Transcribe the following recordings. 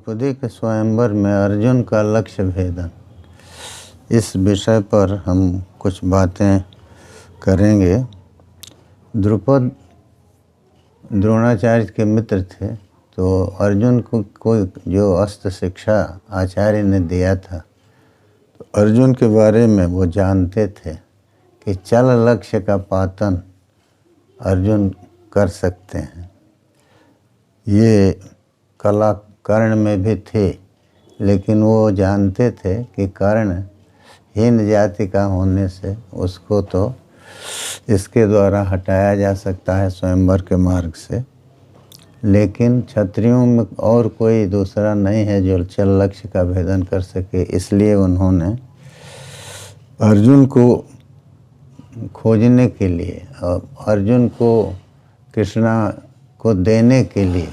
द्रौपदी के स्वयंवर में अर्जुन का लक्ष्य भेदन, इस विषय पर हम कुछ बातें करेंगे। द्रुपद द्रोणाचार्य के मित्र थे, तो अर्जुन को जो अस्त्र शिक्षा आचार्य ने दिया था, तो अर्जुन के बारे में वो जानते थे कि चल लक्ष्य का पातन अर्जुन कर सकते हैं। ये कला कर्ण में भी थी, लेकिन वो जानते थे कि कर्ण हीन जाति का होने से उसको तो इसके द्वारा हटाया जा सकता है स्वयंवर के मार्ग से, लेकिन क्षत्रियों में और कोई दूसरा नहीं है जो चल लक्ष्य का भेदन कर सके। इसलिए उन्होंने अर्जुन को खोजने के लिए और अर्जुन को कृष्णा को देने के लिए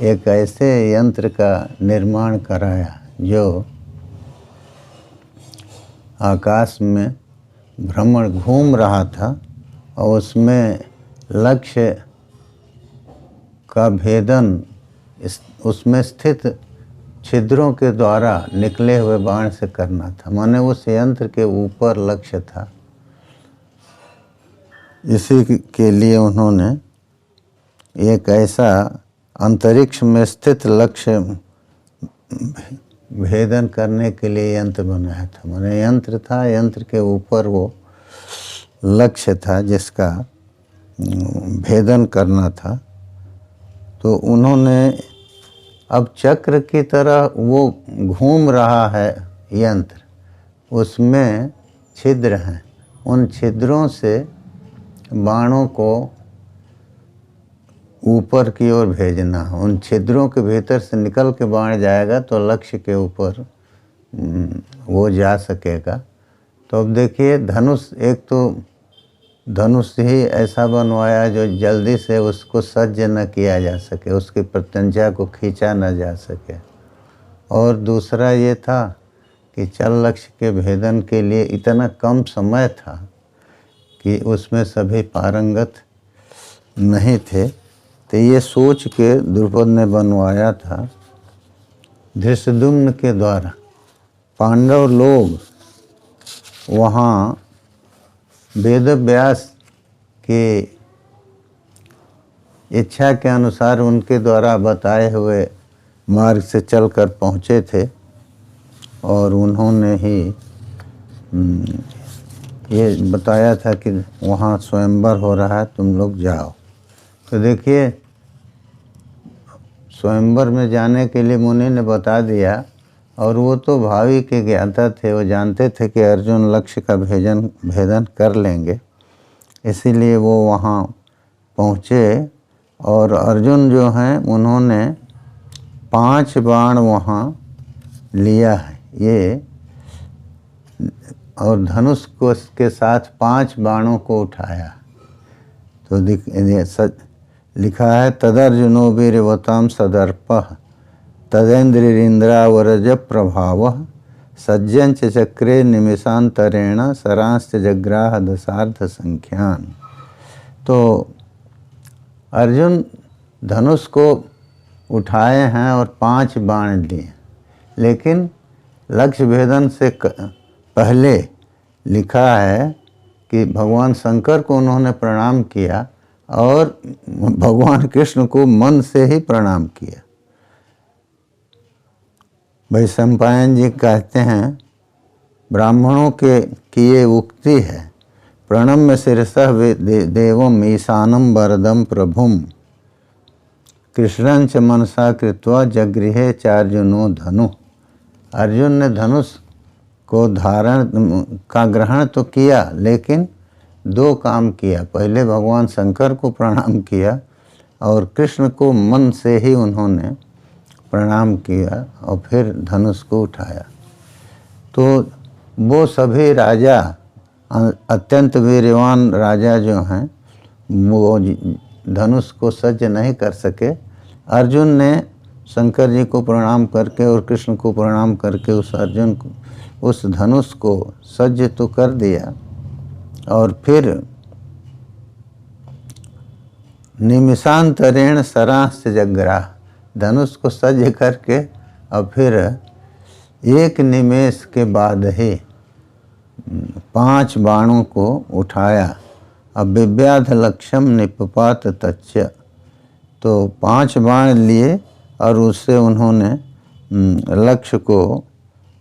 एक ऐसे यंत्र का निर्माण कराया जो आकाश में भ्रमण घूम रहा था और उसमें लक्ष्य का भेदन उसमें स्थित छिद्रों के द्वारा निकले हुए बाण से करना था। माने उस यंत्र के ऊपर लक्ष्य था। इसी के लिए उन्होंने एक ऐसा अंतरिक्ष में स्थित लक्ष्य भेदन करने के लिए यंत्र बनाया था। माने यंत्र था, यंत्र के ऊपर वो लक्ष्य था जिसका भेदन करना था। तो उन्होंने अब चक्र की तरह वो घूम रहा है यंत्र, उसमें छिद्र हैं, उन छिद्रों से बाणों को ऊपर की ओर भेजना। उन छिद्रों के भीतर से निकल के बाण जाएगा तो लक्ष्य के ऊपर वो जा सकेगा। तो अब देखिए, धनुष, एक तो धनुष ही ऐसा बनवाया जो जल्दी से उसको सज्ज न किया जा सके, उसकी प्रत्यंचा को खींचा न जा सके। और दूसरा ये था कि चल लक्ष्य के भेदन के लिए इतना कम समय था कि उसमें सभी पारंगत नहीं थे। तो ये सोच के द्रुपद ने बनवाया था। धृष्टद्युम्न के द्वारा पांडव लोग वहाँ वेदव्यास के इच्छा के अनुसार उनके द्वारा बताए हुए मार्ग से चलकर पहुँचे थे और उन्होंने ही ये बताया था कि वहाँ स्वयंवर हो रहा है, तुम लोग जाओ। तो देखिए, स्वयंवर में जाने के लिए मुनि ने बता दिया और वो तो भावी के ज्ञाता थे, वो जानते थे कि अर्जुन लक्ष्य का भेदन कर लेंगे। इसीलिए वो वहाँ पहुँचे और अर्जुन जो हैं उन्होंने 5 बाण वहाँ लिया है ये, और धनुष को के साथ 5 बाणों को उठाया। तो लिखा है, तदर्जुनो वीरवतां सदर्पः तदेन्द्रिरिन्द्रावरज प्रभावः सज्जंच चक्रे निमिषांतरेण सरांश्च जग्राह दशार्थ संख्यान। तो अर्जुन धनुष को उठाए हैं और 5 बाण लिए, लेकिन लक्ष्य भेदन से पहले लिखा है कि भगवान शंकर को उन्होंने प्रणाम किया और भगवान कृष्ण को मन से ही प्रणाम किया। वैशंपायन जी कहते हैं, ब्राह्मणों के किए उक्ति है, प्रणम्य शिरसः देवम ईशानम वरदम प्रभुम कृष्णं च मनसा कृत्वा जगृहे चार्जुनो धनु। अर्जुन ने धनुष को धारण का ग्रहण तो किया, लेकिन 2 काम किया। पहले भगवान शंकर को प्रणाम किया और कृष्ण को मन से ही उन्होंने प्रणाम किया और फिर धनुष को उठाया। तो वो सभी राजा, अत्यंत वीरवान राजा जो हैं, वो धनुष को सज्ज नहीं कर सके। अर्जुन ने शंकर जी को प्रणाम करके और कृष्ण को प्रणाम करके उस धनुष को सज्ज तो कर दिया और फिर निमिषांतरेण सरांश्च जग्राह, धनुष को सज्ज करके और फिर एक निमेष के बाद ही 5 बाणों को उठाया। अब विव्याध लक्ष्यम निपपात तच्च, तो 5 बाण लिए और उससे उन्होंने लक्ष्य को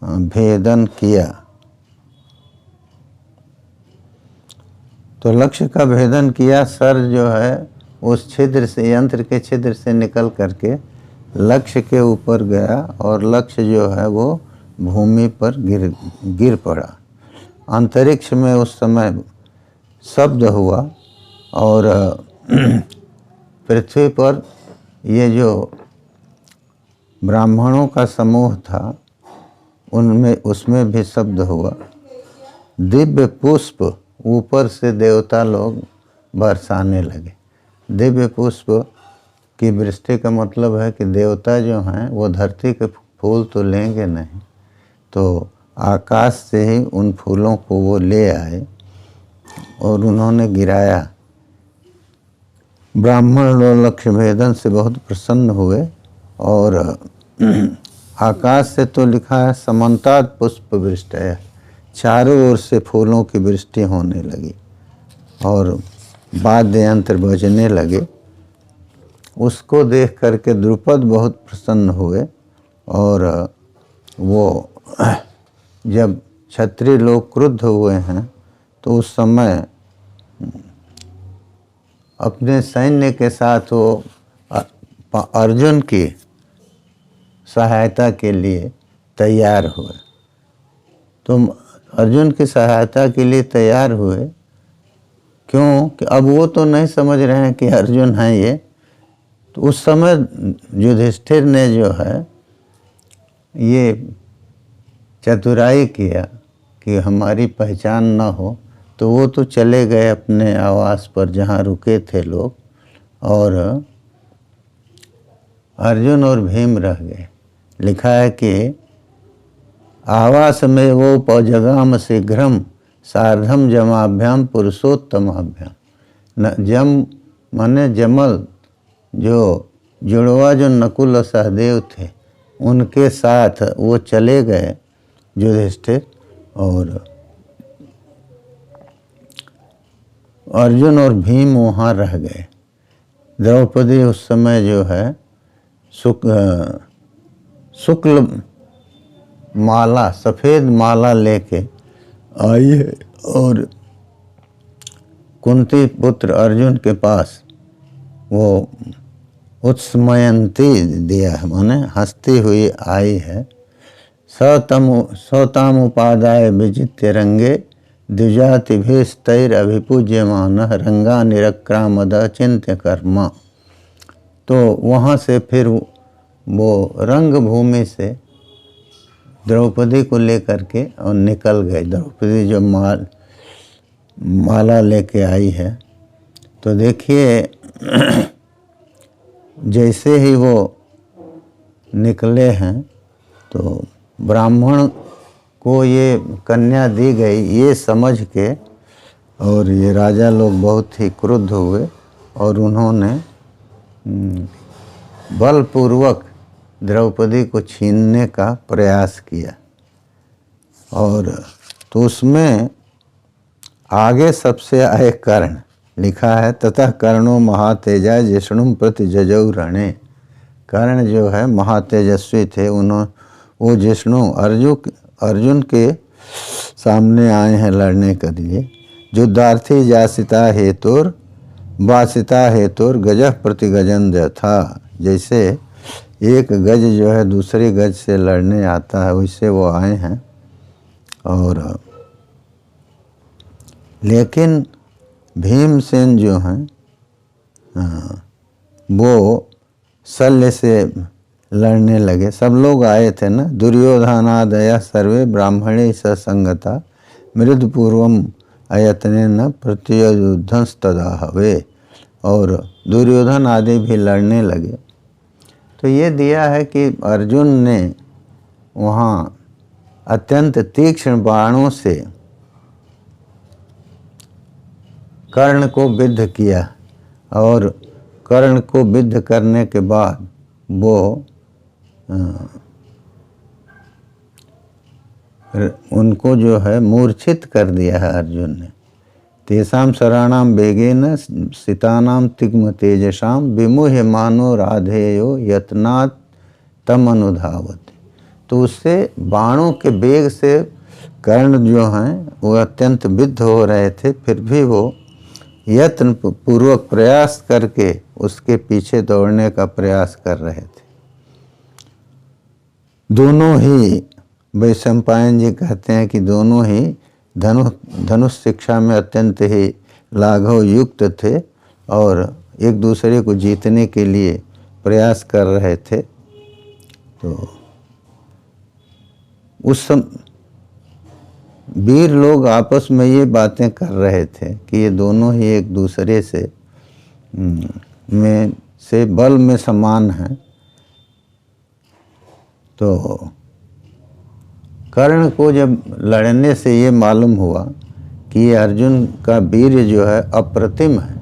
भेदन किया। तो लक्ष्य का भेदन किया। सर जो है उस छिद्र से, यंत्र के छिद्र से निकल करके लक्ष्य के ऊपर गया और लक्ष्य जो है वो भूमि पर गिर पड़ा। अंतरिक्ष में उस समय शब्द हुआ और पृथ्वी पर ये जो ब्राह्मणों का समूह था उसमें भी शब्द हुआ। दिव्य पुष्प ऊपर से देवता लोग बरसाने लगे। दिव्य पुष्प की वृष्टि का मतलब है कि देवता जो हैं वो धरती के फूल तो लेंगे नहीं, तो आकाश से ही उन फूलों को वो ले आए और उन्होंने गिराया। ब्राह्मण लोग लक्ष्य भेदन से बहुत प्रसन्न हुए और आकाश से तो लिखा है समन्तात पुष्प वृष्टय, चारों ओर से फूलों की वृष्टि होने लगी और वाद्य यंत्र बजने लगे। उसको देख करके द्रुपद बहुत प्रसन्न हुए और वो जब क्षत्रिय लोग क्रुद्ध हुए हैं तो उस समय अपने सैन्य के साथ वो अर्जुन की सहायता के लिए तैयार हुए। तो अर्जुन की सहायता के लिए तैयार हुए क्यों कि अब वो तो नहीं समझ रहे हैं कि अर्जुन हैं ये। तो उस समय युधिष्ठिर ने जो है ये चतुराई किया कि हमारी पहचान न हो, तो वो तो चले गए अपने आवास पर जहाँ रुके थे लोग और अर्जुन और भीम रह गए। लिखा है कि आवास में वो पजगाम शीघ्रम सार्धम जमाभ्याम पुरुषोत्तमाभ्याम। जम माने जमल, जो जुड़वा जो नकुल और सहदेव थे उनके साथ वो चले गए युधिष्ठिर और अर्जुन और भीम वहाँ रह गए। द्रौपदी उस समय जो है शुक्ल माला, सफ़ेद माला लेके आई है और कुंती पुत्र अर्जुन के पास वो उत्स्मयंती दिया है, माने हंसती हुई आई है। सताम उपादाय विजित्य रंगे द्विजातिभिस्तैर अभिपूज्यमान रंगा निरक्रामद चिंत्य कर्मा। तो वहाँ से फिर वो रंग भूमि से द्रौपदी को लेकर के और निकल गए। द्रौपदी जो माला लेके आई है, तो देखिए जैसे ही वो निकले हैं तो ब्राह्मण को ये कन्या दी गई ये समझ के और ये राजा लोग बहुत ही क्रुद्ध हुए और उन्होंने बलपूर्वक द्रौपदी को छीनने का प्रयास किया। और तो उसमें आगे सबसे आए कर्ण। लिखा है ततः कर्णो महातेजा जिष्णुम प्रति जजौ रणे। कर्ण जो है महातेजस्वी थे, वो जिष्णु अर्जुन के सामने आए हैं लड़ने के लिए। युद्धार्थी जासिता हेतुर गजः प्रति गजन था। जैसे एक गज जो है दूसरे गज से लड़ने आता है वैसे वो आए हैं। और लेकिन भीमसेन जो हैं वो शल्य से लड़ने लगे। सब लोग आए थे ना। दुर्योधनादय सर्वे ब्राह्मणे ससंगता मृदपूर्वम अयतने न प्रत्युद्धंस्तदा हवे। और दुर्योधन आदि भी लड़ने लगे। तो ये दिया है कि अर्जुन ने वहाँ अत्यंत तीक्ष्ण बाणों से कर्ण को विद्ध किया और कर्ण को विद्ध करने के बाद वो उनको जो है मूर्छित कर दिया है अर्जुन ने। तेषाम शरणाम वेगेन सितानाम तिग्म तेजसाम विमुह्य मानो राधेयो यत्नात् तम अनुधावत। तो उससे बाणों के वेग से कर्ण जो हैं वो अत्यंत विद्ध हो रहे थे, फिर भी वो यत्न पूर्वक प्रयास करके उसके पीछे दौड़ने का प्रयास कर रहे थे। दोनों ही वैशंपायन जी कहते हैं कि दोनों ही धनुष शिक्षा में अत्यंत ही लाघव युक्त थे और एक दूसरे को जीतने के लिए प्रयास कर रहे थे। तो उस वीर लोग आपस में ये बातें कर रहे थे कि ये दोनों ही एक दूसरे से बल में समान हैं। तो कर्ण को जब लड़ने से ये मालूम हुआ कि ये अर्जुन का वीर्य जो है अप्रतिम है,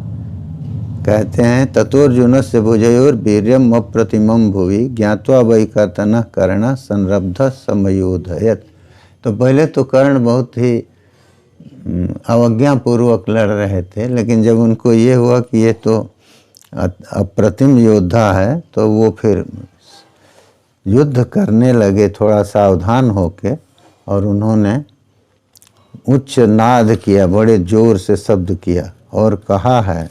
कहते हैं ततोर्जुनस्य भुजयोर वीर्यम अप्रतिमं भुवि ज्ञात्वा वैकर्तनः कर्णः संरब्धः समयोधयत्। तो पहले तो कर्ण बहुत ही अवज्ञापूर्वक लड़ रहे थे, लेकिन जब उनको ये हुआ कि ये तो अप्रतिम योद्धा है तो वो फिर युद्ध करने लगे थोड़ा सावधान होके, और उन्होंने उच्च नाद किया, बड़े जोर से शब्द किया और कहा है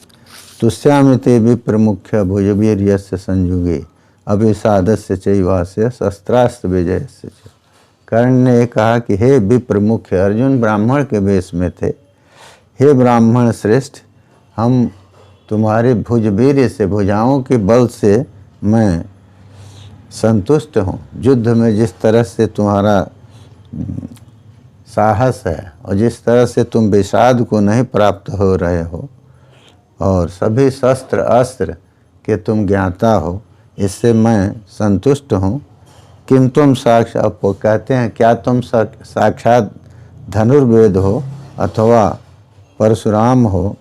तुष्यामिते विप्रमुख्य भुजवीर्यस्य संयुगे अभिसादस्य चैवास्य शस्त्रास्त्र विजयस्य च। कर्ण ने कहा कि हे विप्रमुख्य, अर्जुन ब्राह्मण के वेश में थे, हे ब्राह्मण श्रेष्ठ, हम तुम्हारे भुजवीर्य से, भुजाओं के बल से मैं संतुष्ट हूँ। युद्ध में जिस तरह से तुम्हारा साहस है और जिस तरह से तुम विषाद को नहीं प्राप्त हो रहे हो और सभी शस्त्र अस्त्र के तुम ज्ञाता हो, इससे मैं संतुष्ट हूँ। किम तुम साक्षात, कहते हैं क्या तुम साक्षात धनुर्वेद हो अथवा परशुराम हो,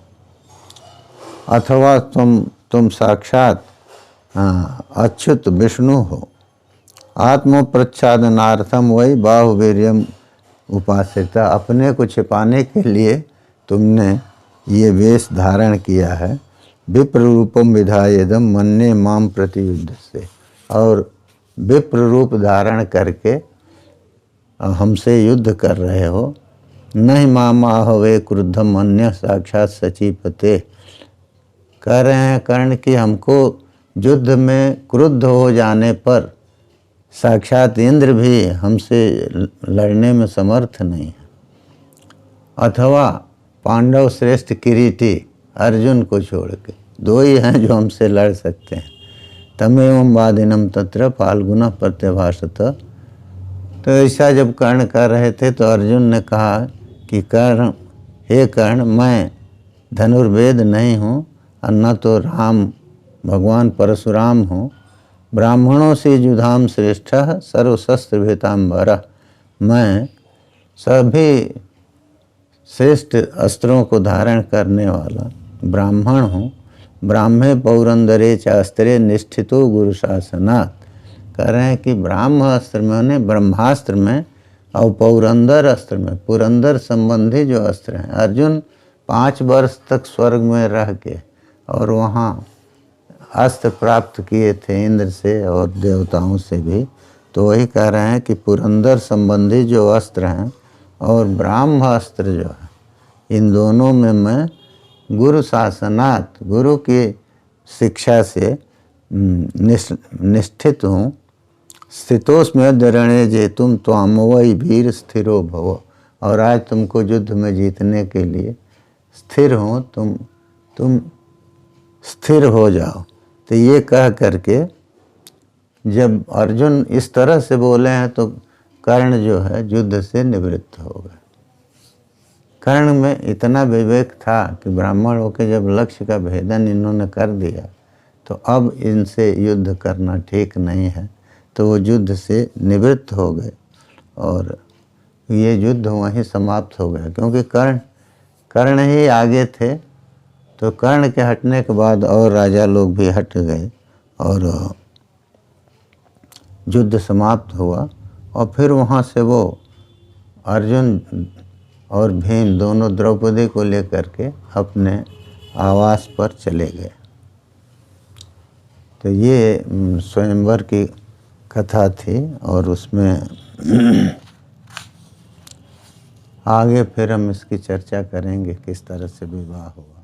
अथवा तुम साक्षात अच्युत विष्णु हो। आत्मप्रच्छादनार्थम वही बाहुवीर्यम उपासिता, अपने को छिपाने के लिए तुमने ये वेश धारण किया है। विप्र रूपम विधायदम मन्ने माम प्रतियुद्ध से, और विप्र रूप धारण करके हमसे युद्ध कर रहे हो। नहीं मामा हवे क्रुद्धम अन्य साक्षात सचीपते, कह रहे हैं कर्ण कि हमको युद्ध में क्रुद्ध हो जाने पर साक्षात इंद्र भी हमसे लड़ने में समर्थ नहीं है, अथवा पांडव श्रेष्ठ किरीटी अर्जुन को छोड़ के दो ही हैं जो हमसे लड़ सकते हैं। तमेवं वादिनम तत्र फाल्गुना प्रत्यभाषत। तो ऐसा जब कर्ण कर रहे थे तो अर्जुन ने कहा कि कर्ण, हे कर्ण, मैं धनुर्वेद नहीं हूँ और न तो राम भगवान परशुराम हूँ। ब्राह्मणों से युधाम श्रेष्ठ सर्वशस्त्र भेतांबर, मैं सभी श्रेष्ठ अस्त्रों को धारण करने वाला ब्राह्मण हूँ। ब्राह्मे पौरंदरे चास्त्रे निष्ठितो गुरु शासनात्, कह रहे हैं कि ब्राह्म अस्त्र में, ब्रह्मास्त्र में और पौरंदर अस्त्र में, पुरंदर संबंधी जो अस्त्र हैं, अर्जुन 5 वर्ष तक स्वर्ग में रह के और वहाँ अस्त्र प्राप्त किए थे इंद्र से और देवताओं से भी। तो वही कह रहे हैं कि पुरंदर संबंधी जो अस्त्र हैं और ब्राह्म अस्त्र जो है, इन दोनों में मैं गुरु शासनात्, गुरु की शिक्षा से निष्ठित हूँ। स्थितोस्म्य दरणे जेतुम त्वाम वही वीर स्थिरो भव, और आज तुमको युद्ध में जीतने के लिए स्थिर हूँ, तुम स्थिर हो जाओ। तो ये कह करके जब अर्जुन इस तरह से बोले हैं तो कर्ण जो है युद्ध से निवृत्त हो गए। कर्ण में इतना विवेक था कि ब्राह्मण होकर जब लक्ष्य का भेदन इन्होंने कर दिया तो अब इनसे युद्ध करना ठीक नहीं है, तो वो युद्ध से निवृत्त हो गए और ये युद्ध वहीं समाप्त हो गया। क्योंकि कर्ण ही आगे थे, तो कर्ण के हटने के बाद और राजा लोग भी हट गए और युद्ध समाप्त हुआ। और फिर वहाँ से वो अर्जुन और भीम दोनों द्रौपदी को लेकर के अपने आवास पर चले गए। तो ये स्वयंवर की कथा थी और उसमें आगे फिर हम इसकी चर्चा करेंगे किस तरह से विवाह हुआ।